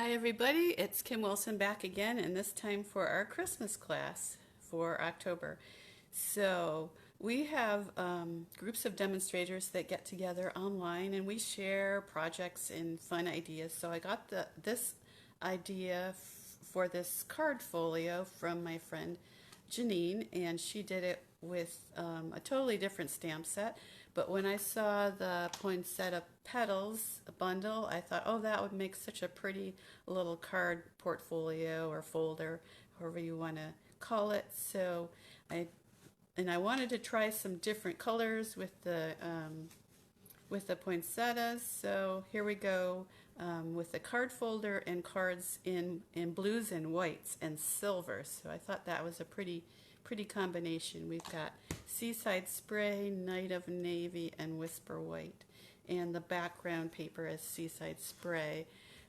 Hi everybody, it's Kim Wilson back again, and this time for our Christmas class for October. So we have groups of demonstrators that get together online and we share projects and fun ideas. So I got this idea for this card folio from my friend Janine, and she did it with a totally different stamp set. But when I saw the Poinsettia Petals bundle, I thought, oh, that would make such a pretty little card portfolio or folder, however you want to call it. So I wanted to try some different colors with the poinsettias. So here we go with the card folder and cards in blues and whites and silvers. So I thought that was a pretty combination. We've got Seaside Spray, Night of Navy, and Whisper White. And the background paper is Seaside Spray,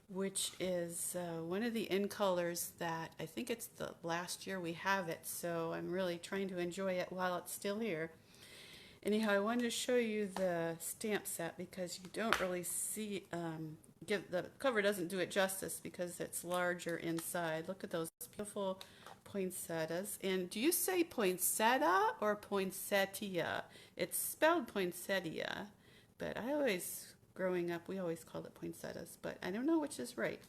which is one of the in colors that I think it's the last year we have it. So I'm really trying to enjoy it while it's still here. Anyhow, I wanted to show you the stamp set because you don't really see, the cover doesn't do it justice because it's larger inside. Look at those beautiful poinsettias. And do you say poinsettia or poinsettia? It's spelled poinsettia, but growing up, we always called it poinsettias, but I don't know which is right.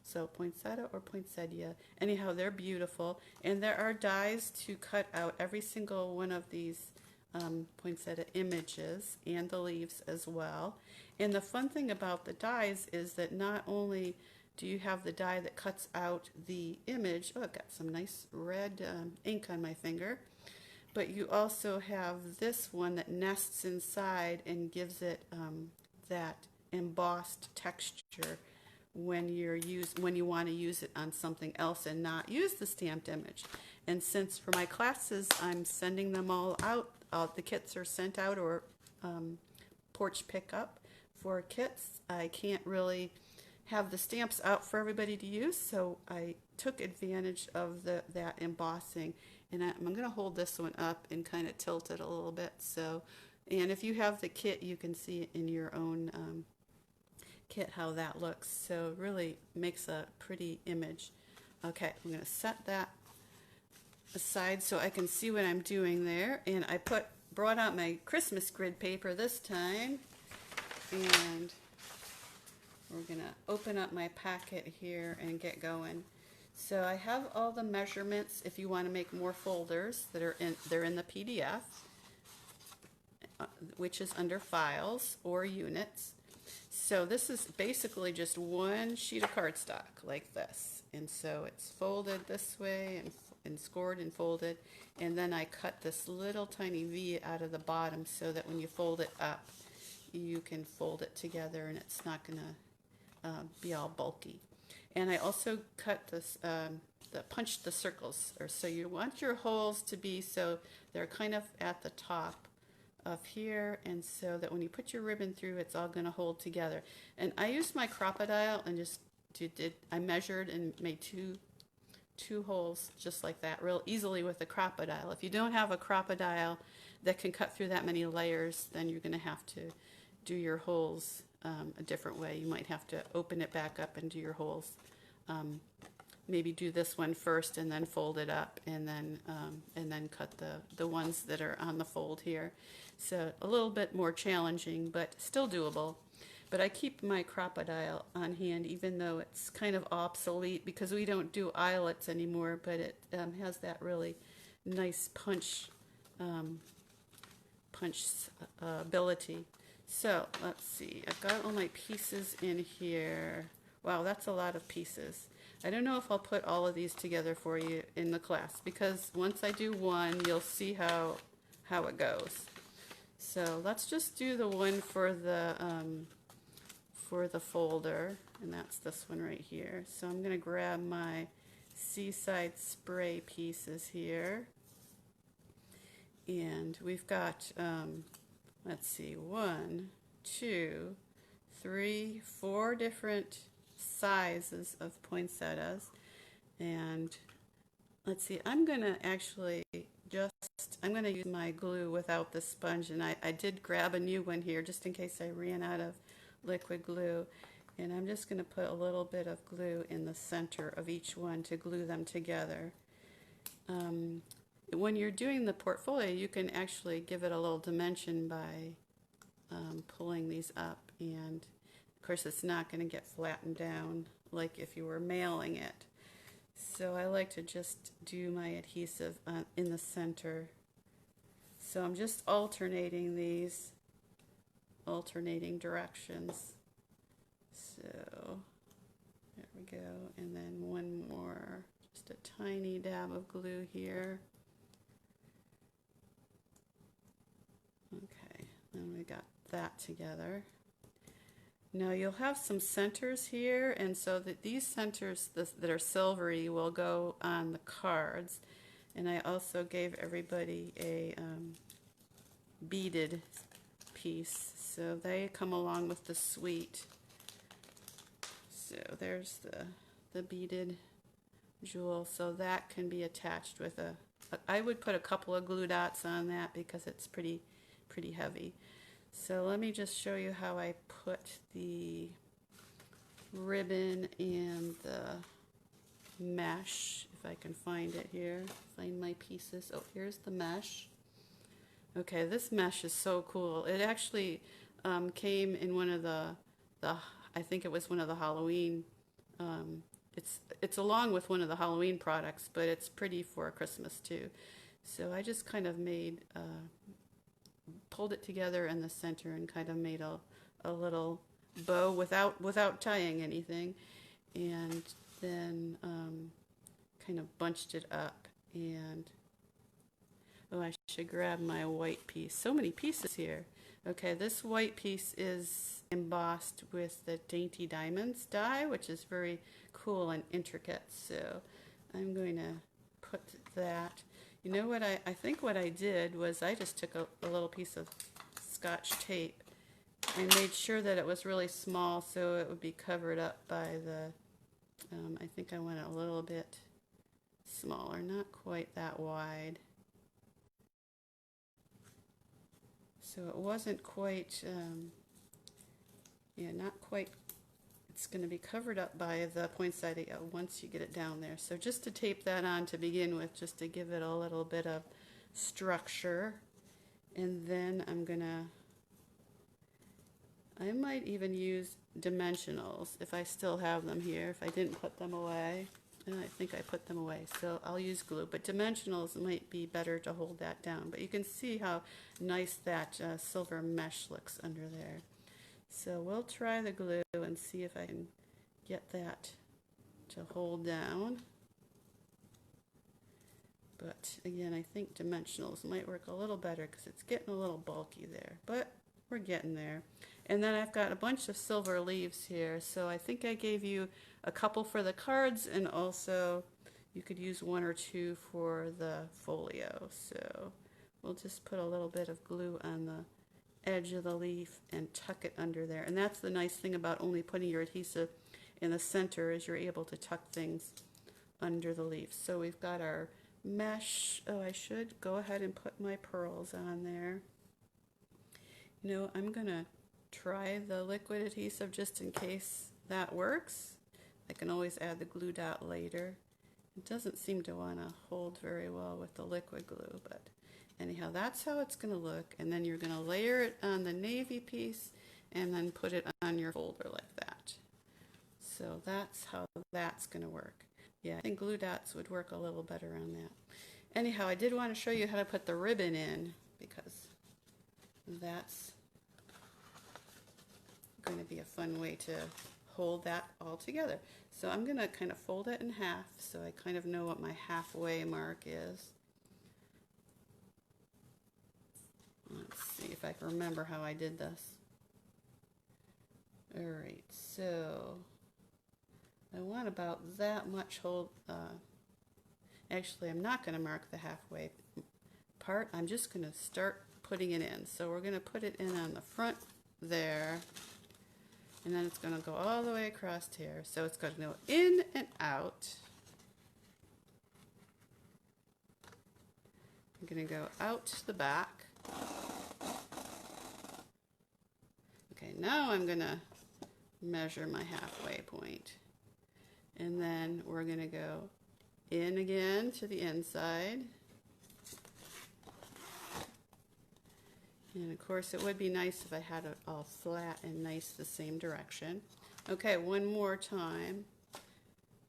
So poinsettia or poinsettia. Anyhow, they're beautiful. And there are dies to cut out every single one of these poinsettia images and the leaves as well. And the fun thing about the dies is that not only do you have the die that cuts out the image, oh, I've got some nice red ink on my finger, but you also have this one that nests inside and gives it that embossed texture when you want to use it on something else and not use the stamped image. And since for my classes I'm sending them all out, the kits are sent out or porch pickup for kits, I can't really have the stamps out for everybody to use, so I took advantage of that embossing. And I'm going to hold this one up and kind of tilt it a little bit. So, and if you have the kit, you can see it in your own kit how that looks. So it really makes a pretty image. Okay, I'm going to set that aside so I can see what I'm doing there. And I brought out my Christmas grid paper this time, and we're going to open up my packet here and get going. So I have all the measurements if you want to make more folders they're in the PDF, which is under files or units. So this is basically just one sheet of cardstock like this. And so it's folded this way and scored and folded. And then I cut this little tiny V out of the bottom so that when you fold it up, you can fold it together and it's not going to be all bulky. And I also cut this, punched the circles, or so you want your holes to be so they're kind of at the top of here, and so that when you put your ribbon through, it's all going to hold together. And I used my crocodile and just I measured and made two holes just like that, real easily with a crocodile. If you don't have a crocodile that can cut through that many layers, then you're going to have to do your holes a different way. You might have to open it back up and do your holes. Maybe do this one first and then fold it up and then cut the ones that are on the fold here. So a little bit more challenging, but still doable. But I keep my crocodile on hand even though it's kind of obsolete because we don't do eyelets anymore, but it has that really nice punch ability. So let's see, I've got all my pieces in here. Wow, that's a lot of pieces. I don't know if I'll put all of these together for you in the class because once I do one, you'll see how it goes. So let's just do the one for the folder, and that's this one right here. So I'm going to grab my Seaside Spray pieces here, and we've got let's see, 1, 2, 3, 4 different sizes of poinsettias. And let's see, I'm going to use my glue without the sponge. And I did grab a new one here just in case I ran out of liquid glue. And I'm just going to put a little bit of glue in the center of each one to glue them together. When you're doing the portfolio, you can actually give it a little dimension by pulling these up, and of course it's not going to get flattened down like if you were mailing it. So I like to just do my adhesive in the center. So I'm just alternating these, alternating directions. So there we go, and then one more, just a tiny dab of glue here. Okay, then we got that together. Now you'll have some centers here, and so that these centers that are silvery will go on the cards. And I also gave everybody a beaded piece, so they come along with the suite. So there's the beaded jewel, so that can be attached with I would put a couple of glue dots on that because it's pretty heavy. So let me just show you how I put the ribbon and the mesh, if I can find it here, find my pieces. Oh, here's the mesh. Okay, this mesh is so cool. It actually came in one of the I think it was one of the Halloween, it's along with one of the Halloween products, but it's pretty for Christmas too. So I just kind of made pulled it together in the center and kind of made a little bow without tying anything, and then kind of bunched it up. And oh, I should grab my white piece. So many pieces here. Okay, this white piece is embossed with the Dainty Diamonds die, which is very cool and intricate. So I'm going to put that. You know what, I think what I did was I just took a little piece of Scotch tape and made sure that it was really small so it would be covered up by the, I think I went a little bit smaller, not quite that wide. So it wasn't quite, yeah, not quite. It's going to be covered up by the poinsettia once you get it down there. So just to tape that on to begin with, just to give it a little bit of structure. And then I might even use dimensionals if I still have them here, if I didn't put them away. And I think I put them away, so I'll use glue. But dimensionals might be better to hold that down. But you can see how nice that silver mesh looks under there. So we'll try the glue and see if I can get that to hold down. But again, I think dimensionals might work a little better because it's getting a little bulky there. But we're getting there. And then I've got a bunch of silver leaves here. So I think I gave you a couple for the cards, and also you could use one or two for the folio. So we'll just put a little bit of glue on the edge of the leaf and tuck it under there. And that's the nice thing about only putting your adhesive in the center, is you're able to tuck things under the leaf. So we've got our mesh. Oh, I should go ahead and put my pearls on there. You know, I'm gonna try the liquid adhesive just in case that works. I can always add the glue dot later. It doesn't seem to want to hold very well with the liquid glue, but anyhow, that's how it's going to look. And then you're going to layer it on the navy piece and then put it on your folder like that. So that's how that's going to work. Yeah, I think glue dots would work a little better on that. Anyhow, I did want to show you how to put the ribbon in, because that's going to be a fun way to hold that all together. So I'm going to kind of fold it in half so I kind of know what my halfway mark is. Let's see if I can remember how I did this. Alright, so I want about that much hold. Actually, I'm not going to mark the halfway part. I'm just going to start putting it in. So we're going to put it in on the front there. And then it's going to go all the way across here. So it's going to go in and out. I'm going to go out to the back. Okay, now I'm going to measure my halfway point. And then we're going to go in again to the inside. And of course it would be nice if I had it all flat and nice the same direction. Okay, one more time.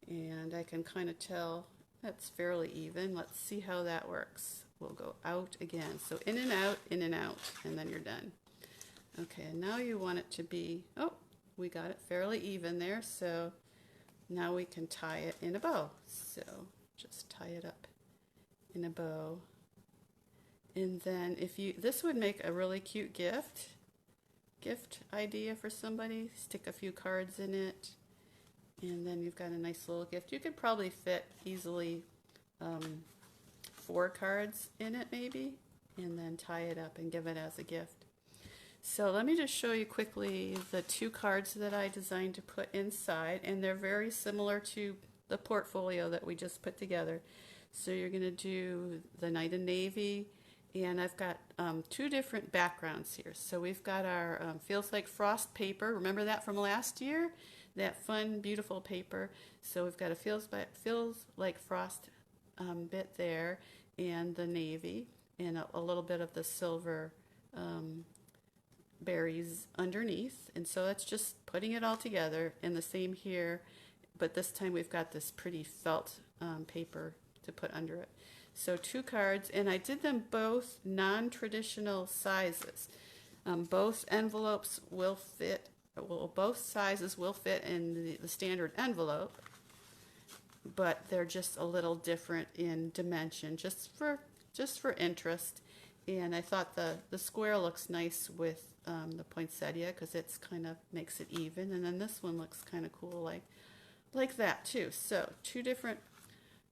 And I can kind of tell that's fairly even. Let's see how that works. We'll go out again. So in and out, and then you're done. Okay, and now you want it to be, oh, we got it fairly even there, so now we can tie it in a bow. So just tie it up in a bow. And then if you, this would make a really cute gift idea for somebody. Stick a few cards in it, and then you've got a nice little gift. You could probably fit easily 4 cards in it maybe, and then tie it up and give it as a gift. So let me just show you quickly the 2 cards that I designed to put inside, and they're very similar to the portfolio that we just put together. So you're going to do the Knight in Navy, and I've got 2 different backgrounds here. So we've got our Feels Like Frost paper. Remember that from last year? That fun, beautiful paper. So we've got a Feels Like Frost bit there, and the navy, and a little bit of the silver berries underneath. And so that's just putting it all together. And the same here, but this time we've got this pretty felt paper to put under it. So 2 cards, and I did them both non-traditional sizes. Both envelopes will fit, well, both sizes will fit in the standard envelope, but they're just a little different in dimension, just for interest. And I thought the square looks nice with the poinsettia, because it's kind of makes it even, and then this one looks kind of cool like that too. So 2 different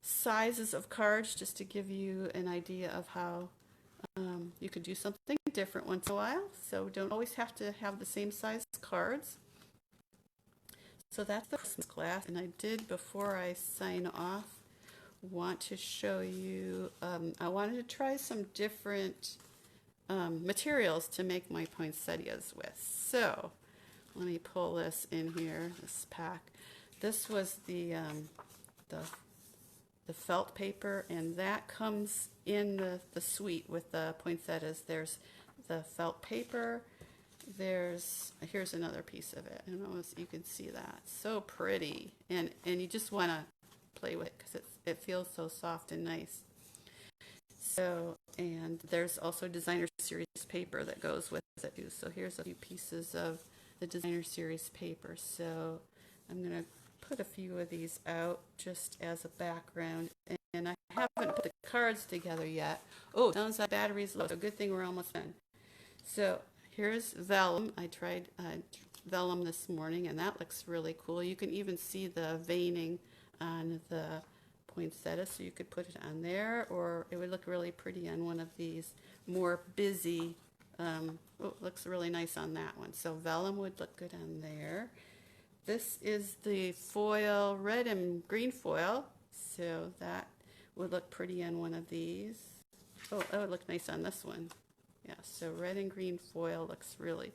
sizes of cards, just to give you an idea of how you could do something different once in a while. So don't always have to have the same size cards. So that's the Christmas class, and I did, before I sign off, want to show you, I wanted to try some different materials to make my poinsettias with. So let me pull this in here, this pack. This was the felt paper, and that comes in the suite with the poinsettias. There's the felt paper. Here's another piece of it. I don't know if you can see that. So pretty, and you just want to play with it because it feels so soft and nice. So, and there's also designer series paper that goes with it too. So here's a few pieces of the designer series paper. So I'm going to put a few of these out just as a background, and I haven't put the cards together yet. Oh, sounds like battery's low, so good thing we're almost done. So here's vellum. I tried vellum this morning, and that looks really cool. You can even see the veining on the poinsettia, so you could put it on there, or it would look really pretty on one of these more busy, it looks really nice on that one. So vellum would look good on there. This is the foil, red and green foil, so that would look pretty on one of these. Oh, that would look nice on this one. Yeah, so red and green foil looks really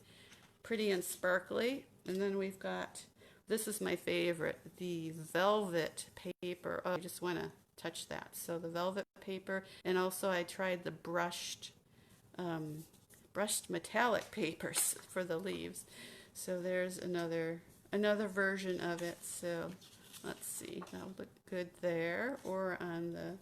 pretty and sparkly. And then we've got, this is my favorite, the velvet paper. Oh, I just want to touch that. So the velvet paper, and also I tried the brushed metallic papers for the leaves. So there's another version of it. So let's see, that would look good there, or on the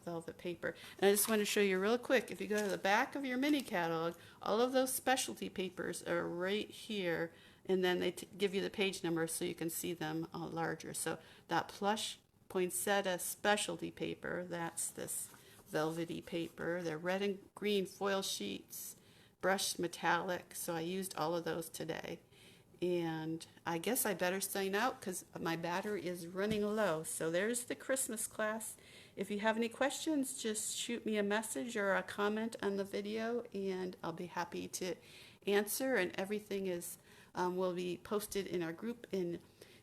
velvet paper. And I just want to show you real quick, if you go to the back of your mini catalog, all of those specialty papers are right here, and then they give you the page number so you can see them all larger. So that plush poinsettia specialty paper, that's this velvety paper. They're red and green foil sheets, brushed metallic, so I used all of those today. And I guess I better sign out because my battery is running low. So there's the Christmas class. If you have any questions, just shoot me a message or a comment on the video, and I'll be happy to answer. And everything is will be posted in our group in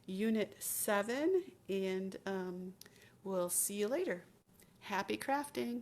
Unit 7, and we'll see you later. Happy crafting!